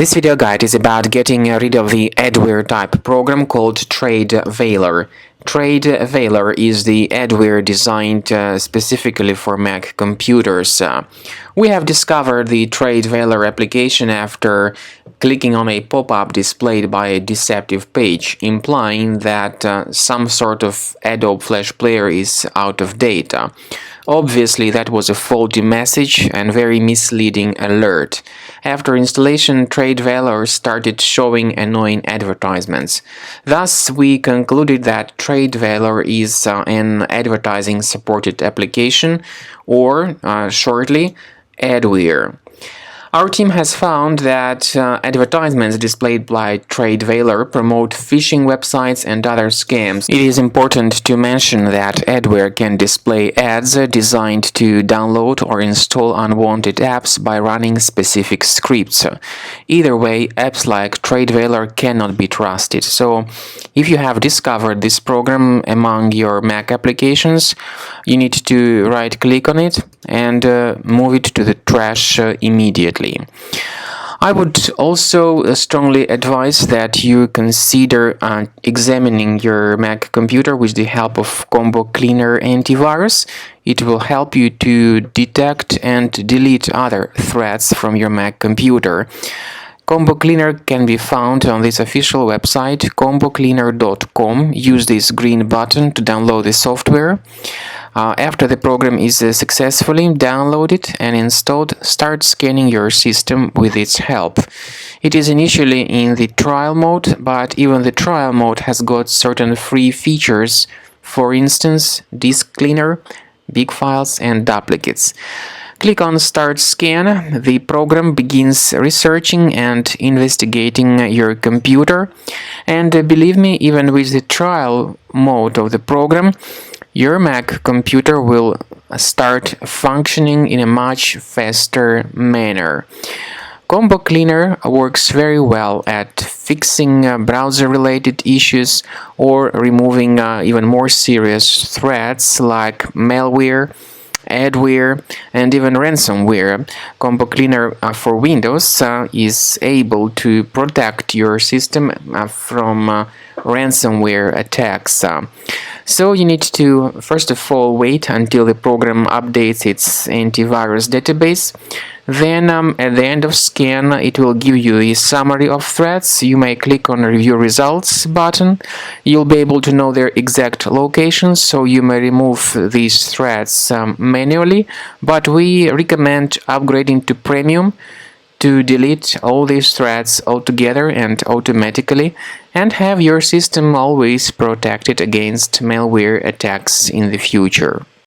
This video guide is about getting rid of the adware type program called TradeValor. TradeValor is the adware designed specifically for Mac computers. We have discovered the TradeValor application after clicking on a pop-up displayed by a deceptive page, implying that some sort of Adobe Flash Player is out of date. Obviously, that was a faulty message and very misleading alert. After installation, TradeValor started showing annoying advertisements. Thus, we concluded that TradeValor is an advertising-supported application, or, shortly, adware. Our team has found that advertisements displayed by TradeValor promote phishing websites and other scams. It is important to mention that adware can display ads designed to download or install unwanted apps by running specific scripts. Either way, apps like TradeValor cannot be trusted. So, if you have discovered this program among your Mac applications, you need to right-click on it and move it to the trash immediately. I would also strongly advise that you consider examining your Mac computer with the help of Combo Cleaner antivirus. It will help you to detect and delete other threats from your Mac computer. Combo Cleaner can be found on this official website, combocleaner.com. Use this green button to download the software. After the program is successfully downloaded and installed, start scanning your system with its help. It is initially in the trial mode, but even the trial mode has got certain free features, for instance, disk cleaner, big files, and duplicates. Click on Start Scan. The program begins researching and investigating your computer. And believe me, even with the trial mode of the program, your Mac computer will start functioning in a much faster manner. Combo Cleaner works very well at fixing browser-related issues or removing even more serious threats like malware, adware, and even ransomware. Combo Cleaner for Windows is able to protect your system from ransomware attacks. So you need to first of all wait until the program updates its antivirus database. Then at the end of scan, it will give you a summary of threats. You may click on Review Results button. You'll be able to know their exact locations, so you may remove these threats manually, but we recommend upgrading to Premium to delete all these threats altogether and automatically, and have your system always protected against malware attacks in the future.